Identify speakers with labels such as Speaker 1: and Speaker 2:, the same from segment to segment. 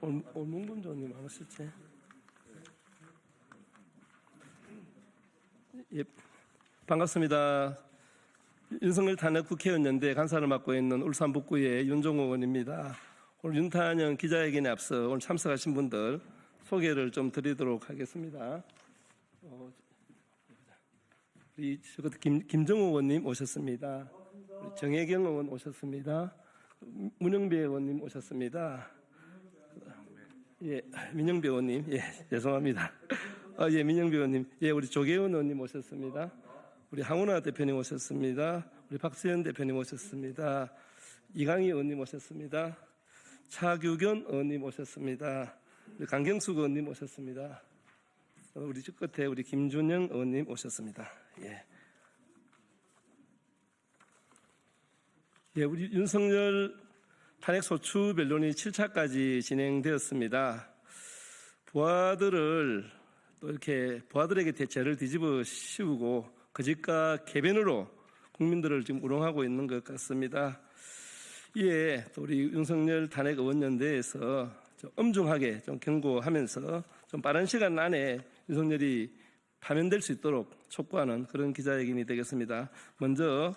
Speaker 1: 문군조님 안 오셨지? 예, 반갑습니다. 윤석열 탄핵 국회의원 연대 간사를 맡고 있는 울산 북구의 윤종호 의원입니다. 오늘 윤탄영 기자회견에 앞서 오늘 참석하신 분들 소개를 좀 드리도록 하겠습니다. 우리 김정호 의원님 오셨습니다. 우리 정혜경 의원 오셨습니다. 문영배 의원님 오셨습니다. 예, 민영배 의원님, 예, 죄송합니다. 예, 민영배 의원님, 예, 우리 조계훈 의원님 오셨습니다. 우리 황운하 대표님 오셨습니다. 우리 박수현 대표님 오셨습니다. 이강희 의원님 오셨습니다. 차규견 의원님 오셨습니다. 우리 강경숙 의원님 오셨습니다. 우리 저 끝에 우리 김준영 의원님 오셨습니다. 예. 예, 우리 윤석열 탄핵 소추 변론이 7차까지 진행되었습니다. 부하들을 또 이렇게 부하들에게 대체를 뒤집어 씌우고 거짓과 궤변으로 국민들을 지금 우롱하고 있는 것 같습니다. 이에 또 우리 윤석열 탄핵 의원연대에서 좀 엄중하게 좀 경고하면서 좀 빠른 시간 안에 윤석열이 파면될 수 있도록 촉구하는 그런 기자회견이 되겠습니다. 먼저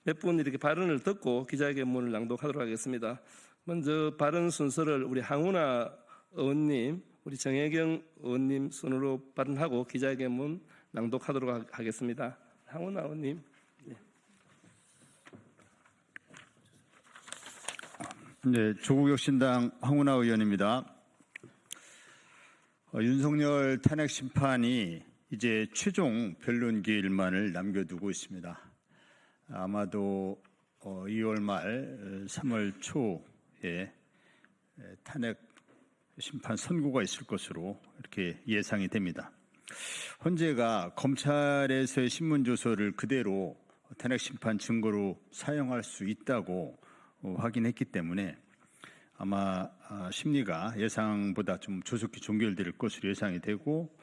Speaker 1: 몇 분 이렇게 발언을 듣고 기자회견문을 낭독하도록 하겠습니다. 먼저 발언 순서를 우리 황운하 의원님, 우리 정혜경 의원님 순으로 발언하고 기자회견문 낭독하도록 하겠습니다. 황운하 의원님.
Speaker 2: 네, 조국혁신당 황운하 의원입니다. 윤석열 탄핵 심판이 이제 최종 변론 기일만을 남겨두고 있습니다. 아마도 2월 말 3월 초에 탄핵 심판 선고가 있을 것으로 이렇게 예상이 됩니다. 헌재가 검찰에서의 신문조서를 그대로 탄핵 심판 증거로 사용할 수 있다고 확인했기 때문에 아마 심리가 예상보다 좀 조속히 종결될 것으로 예상이 되고,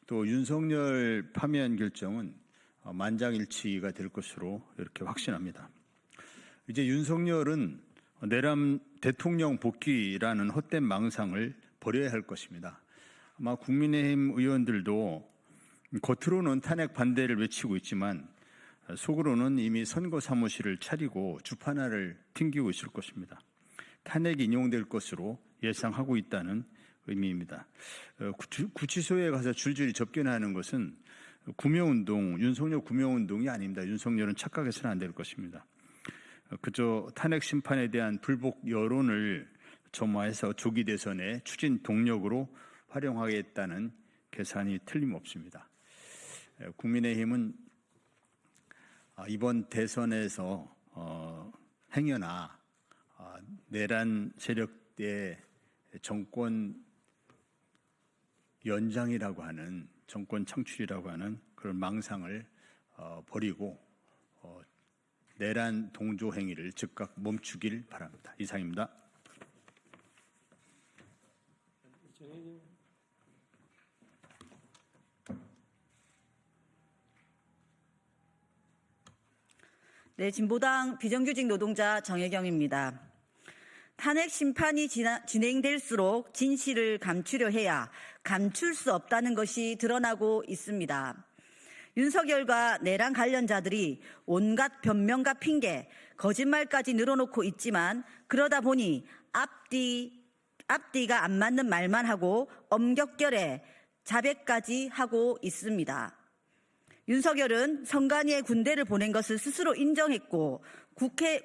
Speaker 2: 또 윤석열 파면 결정은 만장일치가 될 것으로 이렇게 확신합니다. 이제 윤석열은 내란 대통령 복귀라는 헛된 망상을 버려야 할 것입니다. 아마 국민의힘 의원들도 겉으로는 탄핵 반대를 외치고 있지만 속으로는 이미 선거 사무실을 차리고 주판화를 튕기고 있을 것입니다. 탄핵이 인용될 것으로 예상하고 있다는 의미입니다. 구치소에 가서 줄줄이 접견하는 것은 구명운동, 윤석열 구명운동이 아닙니다. 윤석열은 착각해서는 안 될 것입니다. 그저 탄핵 심판에 대한 불복 여론을 점화해서 조기 대선의 추진 동력으로 활용하겠다는 계산이 틀림없습니다. 국민의힘은 이번 대선에서 행여나 내란 세력의 정권 연장이라고 하는, 정권 창출이라고 하는 그런 망상을 버리고 내란 동조 행위를 즉각 멈추길 바랍니다. 이상입니다.
Speaker 3: 네, 진보당 비정규직 노동자 정혜경입니다. 탄핵 심판이 진행될수록 진실을 감추려 해야 감출 수 없다는 것이 드러나고 있습니다. 윤석열과 내란 관련자들이 온갖 변명과 핑계, 거짓말까지 늘어놓고 있지만 그러다 보니 앞뒤가 안 맞는 말만 하고 엄격결에 자백까지 하고 있습니다. 윤석열은 선관위에 군대를 보낸 것을 스스로 인정했고,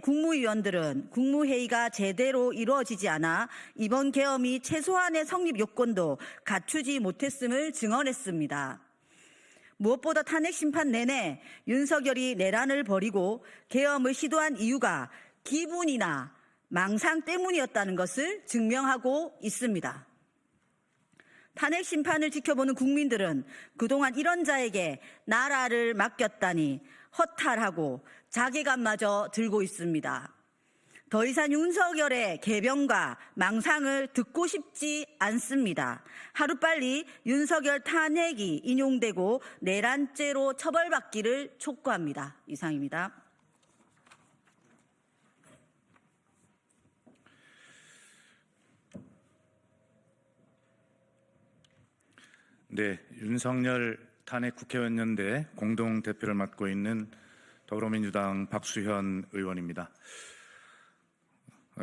Speaker 3: 국무위원들은 국무회의가 제대로 이루어지지 않아 이번 계엄이 최소한의 성립 요건도 갖추지 못했음을 증언했습니다. 무엇보다 탄핵 심판 내내 윤석열이 내란을 벌이고 계엄을 시도한 이유가 기분이나 망상 때문이었다는 것을 증명하고 있습니다. 탄핵 심판을 지켜보는 국민들은 그동안 이런 자에게 나라를 맡겼다니 허탈하고 자괴감마저 들고 있습니다. 더 이상 윤석열의 궤변과 망상을 듣고 싶지 않습니다. 하루빨리 윤석열 탄핵이 인용되고 내란죄로 처벌받기를 촉구합니다. 이상입니다.
Speaker 4: 네, 윤석열 탄핵 국회의원 연대 공동 대표를 맡고 있는 더불어민주당 박수현 의원입니다.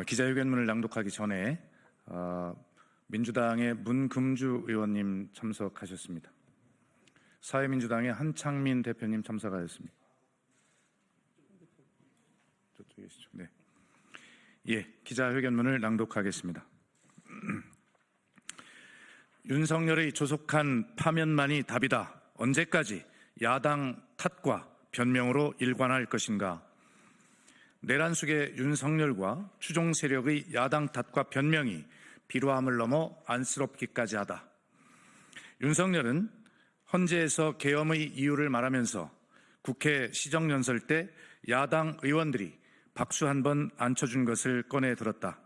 Speaker 4: 기자회견문을 낭독하기 전에 민주당의 문금주 의원님 참석하셨습니다. 사회민주당의 한창민 대표님 참석하셨습니다. 저쪽에 계시죠? 네. 예, 기자회견문을 낭독하겠습니다. 윤석열의 조속한 파면만이 답이다. 언제까지 야당 탓과 변명으로 일관할 것인가? 내란 속의 윤석열과 추종 세력의 야당 탓과 변명이 비루함을 넘어 안쓰럽기까지 하다. 윤석열은 헌재에서 계엄의 이유를 말하면서 국회 시정연설 때 야당 의원들이 박수 한 번 안 쳐준 것을 꺼내 들었다.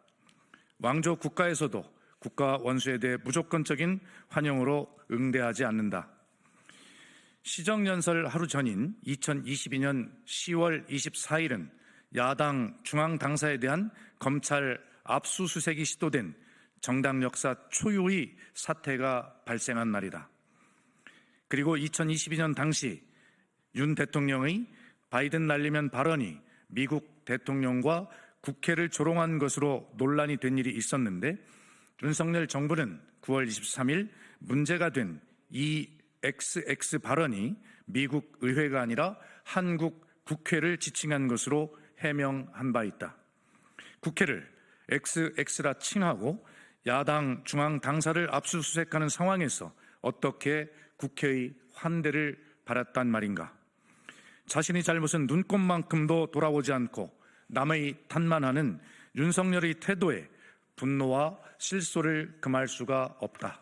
Speaker 4: 왕조 국가에서도 국가 원수에 대해 무조건적인 환영으로 응대하지 않는다. 시정연설 하루 전인 2022년 10월 24일은 야당 중앙당사에 대한 검찰 압수수색이 시도된 정당 역사 초유의 사태가 발생한 날이다. 그리고 2022년 당시 윤 대통령의 바이든 날리면 발언이 미국 대통령과 국회를 조롱한 것으로 논란이 된 일이 있었는데 윤석열 정부는 9월 23일 문제가 된 이 XX 발언이 미국 의회가 아니라 한국 국회를 지칭한 것으로 해명한 바 있다. 국회를 XX라 칭하고 야당 중앙 당사를 압수수색하는 상황에서 어떻게 국회의 환대를 받았단 말인가? 자신의 잘못은 눈꼽만큼도 돌아오지 않고 남의 탓만 하는 윤석열의 태도에 분노와 실소를 금할 수가 없다.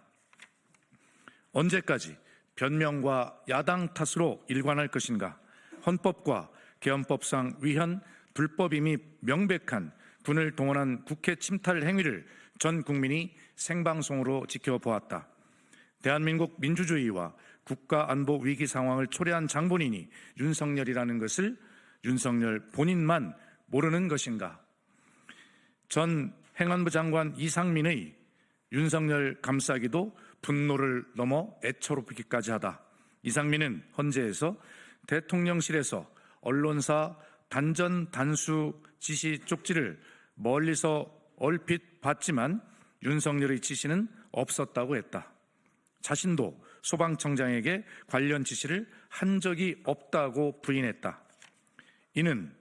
Speaker 4: 언제까지 변명과 야당 탓으로 일관할 것인가? 헌법과 계엄법상 위헌, 불법임이 명백한 군을 동원한 국회 침탈 행위를 전 국민이 생방송으로 지켜보았다. 대한민국 민주주의와 국가 안보 위기 상황을 초래한 장본인이 윤석열이라는 것을 윤석열 본인만 모르는 것인가? 전 행안부 장관 이상민의 윤석열 감싸기도 분노를 넘어 애처롭기까지 하다. 이상민은 헌재에서 대통령실에서 언론사 단전 단수 지시 쪽지를 멀리서 얼핏 봤지만 윤석열의 지시는 없었다고 했다. 자신도 소방청장에게 관련 지시를 한 적이 없다고 부인했다. 이는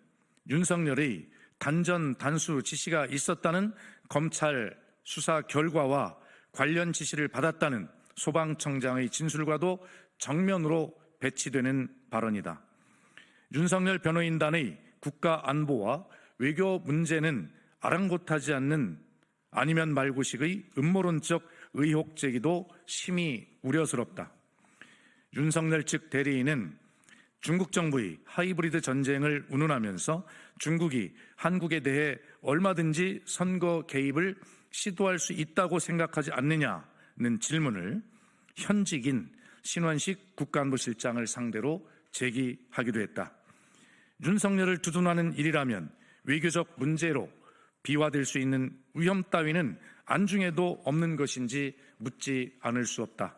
Speaker 4: 윤석열의 단전 단수 지시가 있었다는 검찰 수사 결과와 관련 지시를 받았다는 소방청장의 진술과도 정면으로 배치되는 발언이다. 윤석열 변호인단의 국가 안보와 외교 문제는 아랑곳하지 않는 아니면 말고식의 음모론적 의혹 제기도 심히 우려스럽다. 윤석열 측 대리인은 중국 정부의 하이브리드 전쟁을 운운하면서 중국이 한국에 대해 얼마든지 선거 개입을 시도할 수 있다고 생각하지 않느냐는 질문을 현직인 신원식 국가안보실장을 상대로 제기하기도 했다. 윤석열을 두둔하는 일이라면 외교적 문제로 비화될 수 있는 위험 따위는 안중에도 없는 것인지 묻지 않을 수 없다.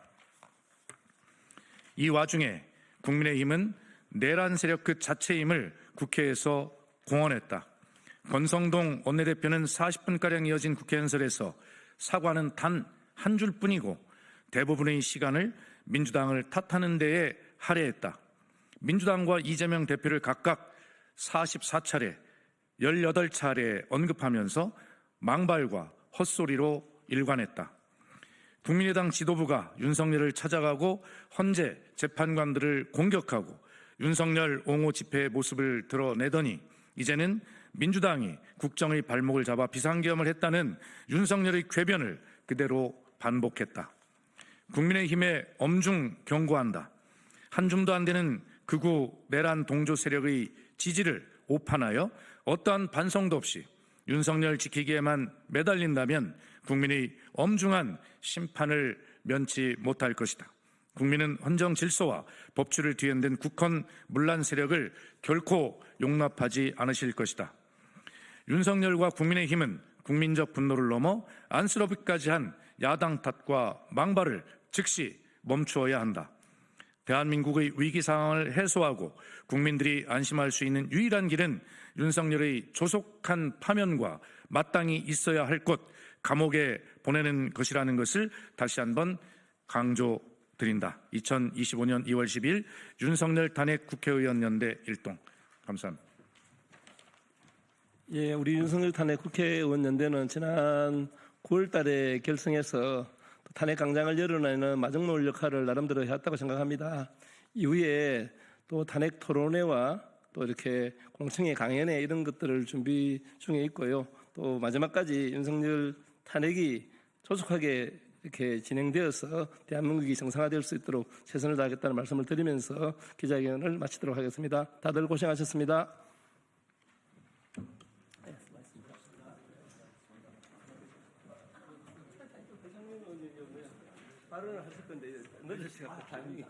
Speaker 4: 이 와중에 국민의힘은 내란 세력 그 자체임을 국회에서 공언했다. 권성동 원내대표는 40분가량 이어진 국회 연설에서 사과는 단 한 줄뿐이고 대부분의 시간을 민주당을 탓하는 데에 할애했다. 민주당과 이재명 대표를 각각 44차례, 18차례 언급하면서 망발과 헛소리로 일관했다. 국민의당 지도부가 윤석열을 찾아가고 헌재 재판관들을 공격하고 윤석열 옹호 집회의 모습을 드러내더니 이제는 민주당이 국정의 발목을 잡아 비상계엄을 했다는 윤석열의 궤변을 그대로 반복했다. 국민의힘에 엄중 경고한다. 한 줌도 안 되는 극우 내란 동조 세력의 지지를 오판하여 어떠한 반성도 없이 윤석열 지키기에만 매달린다면 국민의 엄중한 심판을 면치 못할 것이다. 국민은 헌정 질서와 법치를 뒤흔든 국헌 문란 세력을 결코 용납하지 않으실 것이다. 윤석열과 국민의힘은 국민적 분노를 넘어 안쓰럽기까지 한 야당 탓과 망발을 즉시 멈추어야 한다. 대한민국의 위기 상황을 해소하고 국민들이 안심할 수 있는 유일한 길은 윤석열의 조속한 파면과 마땅히 있어야 할 곳 감옥에 보내는 것이라는 것을 다시 한번 강조드린다. 2025년 2월 10일 윤석열 탄핵 국회의원 연대 일동. 감사합니다.
Speaker 1: 예, 우리 윤석열 탄핵 국회의원 연대는 지난 9월 달에 결성해서 탄핵 강장을 열어내는 마중물 역할을 나름대로 해왔다고 생각합니다. 이후에 또 탄핵 토론회와 또 이렇게 공청회 강연회 이런 것들을 준비 중에 있고요. 또 마지막까지 윤석열 탄핵이 조속하게 이렇게 진행되어서 대한민국이 정상화될 수 있도록 최선을 다하겠다는 말씀을 드리면서 기자회견을 마치도록 하겠습니다. 다들 고생하셨습니다. 발언을 하실 건데 늦으시고 타이밍이